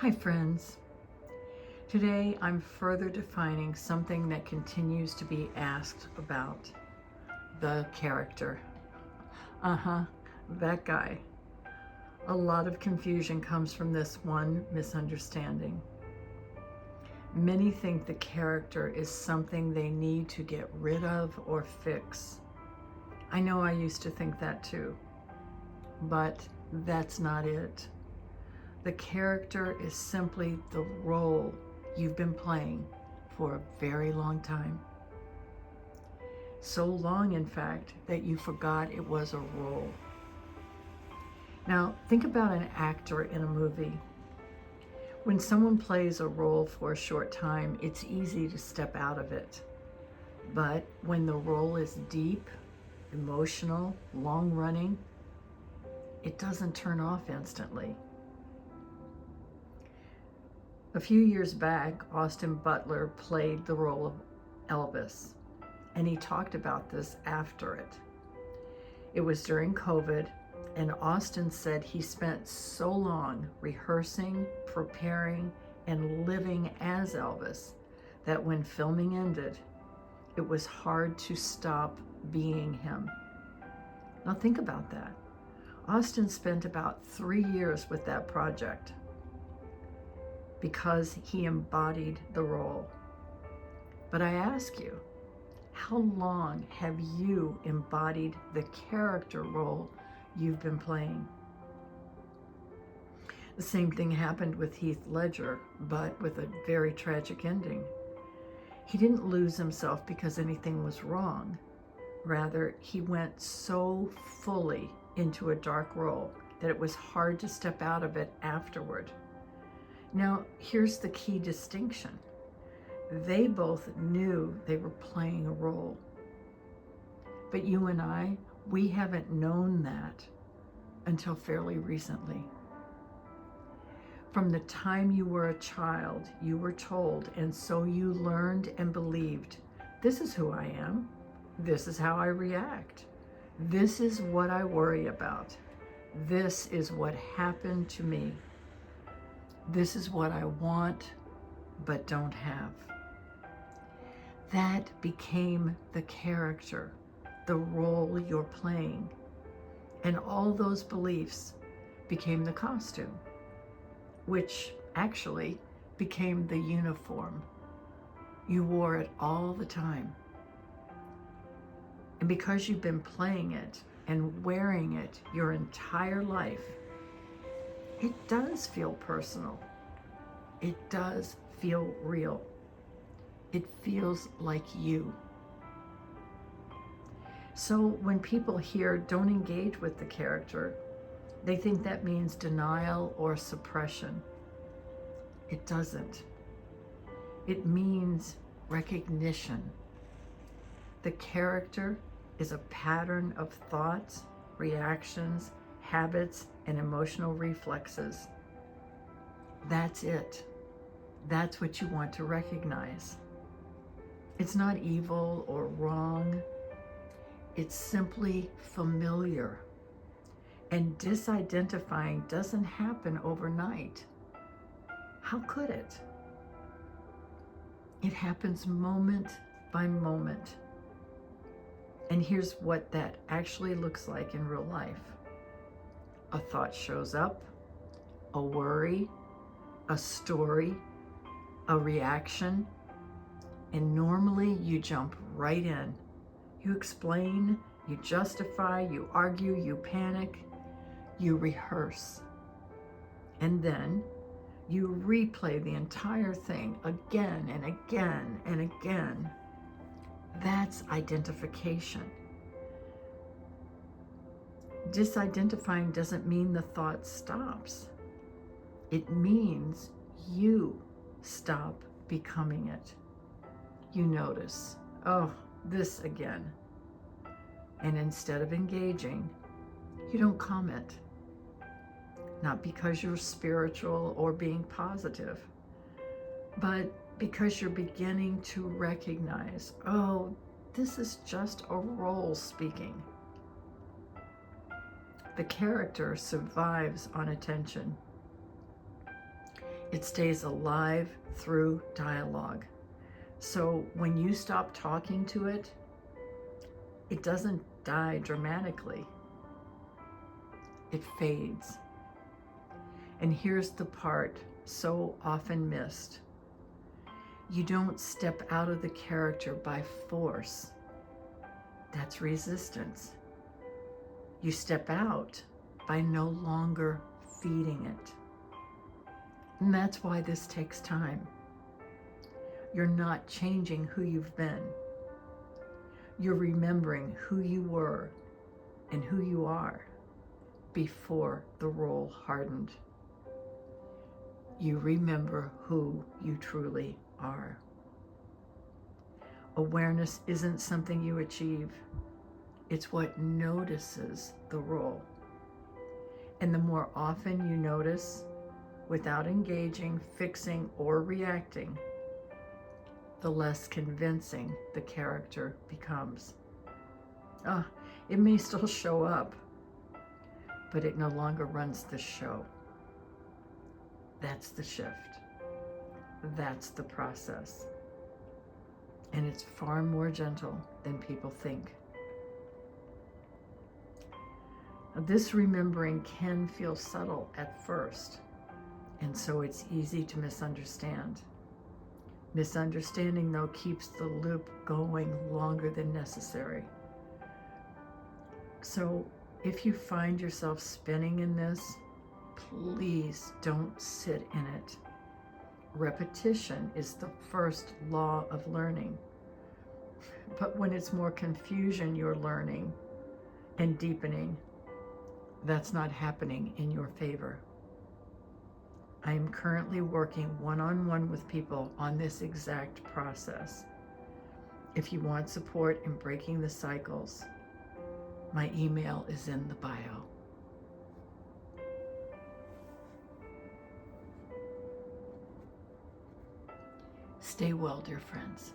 Hi friends. Today I'm further defining something that continues to be asked about: the character. That guy. A lot of confusion comes from this one misunderstanding. Many think the character is something they need to get rid of or fix. I know I used to think that too, but that's not it. The character is simply the role you've been playing for a very long time. So long, in fact, that you forgot it was a role. Now, think about an actor in a movie. When someone plays a role for a short time, it's easy to step out of it. But when the role is deep, emotional, long-running, it doesn't turn off instantly. A few years back, Austin Butler played the role of Elvis, and he talked about this after it. It was during COVID, and Austin said he spent so long rehearsing, preparing, and living as Elvis that when filming ended, it was hard to stop being him. Now think about that. Austin spent about 3 years with that project because he embodied the role. But I ask you, how long have you embodied the character role you've been playing? The same thing happened with Heath Ledger, but with a very tragic ending. He didn't lose himself because anything was wrong. Rather, he went so fully into a dark role that it was hard to step out of it afterward. Now, here's the key distinction. They both knew they were playing a role. But you and I, we haven't known that until fairly recently. From the time you were a child, you were told, and so you learned and believed, this is who I am. This is how I react. This is what I worry about. This is what happened to me. This is what I want, but don't have. That became the character, the role you're playing. And all those beliefs became the costume, which actually became the uniform. You wore it all the time. And because you've been playing it and wearing it your entire life, it does feel personal. It does feel real. It feels like you. So when people hear don't engage with the character, they think that means denial or suppression. It doesn't. It means recognition. The character is a pattern of thoughts, reactions, habits, and emotional reflexes. That's it. That's what you want to recognize. It's not evil or wrong. It's simply familiar. And disidentifying doesn't happen overnight. How could it? It happens moment by moment. And here's what that actually looks like in real life. A thought shows up, a worry, a story, a reaction, and normally you jump right in. You explain, you justify, you argue, you panic, you rehearse. And then you replay the entire thing again and again and again. That's identification. Disidentifying doesn't mean the thought stops. It means you stop becoming it. You notice, oh, this again. And instead of engaging, you don't comment. Not because you're spiritual or being positive, but because you're beginning to recognize, oh, this is just a role speaking. The character survives on attention. It stays alive through dialogue. So when you stop talking to it, it doesn't die dramatically. It fades. And here's the part so often missed. You don't step out of the character by force. That's resistance. You step out by no longer feeding it. And that's why this takes time. You're not changing who you've been. You're remembering who you were and who you are before the role hardened. You remember who you truly are. Awareness isn't something you achieve. It's what notices the role. And the more often you notice, without engaging, fixing, or reacting, the less convincing the character becomes. It may still show up, but it no longer runs the show. That's the shift. That's the process. And it's far more gentle than people think. This remembering can feel subtle at first, and so it's easy to misunderstand. Misunderstanding, though, keeps the loop going longer than necessary. So if you find yourself spinning in this, please don't sit in it. Repetition is the first law of learning. But when it's more confusion you're learning and deepening, that's not happening in your favor. I am currently working one-on-one with people on this exact process. If you want support in breaking the cycles, my email is in the bio. Stay well, dear friends.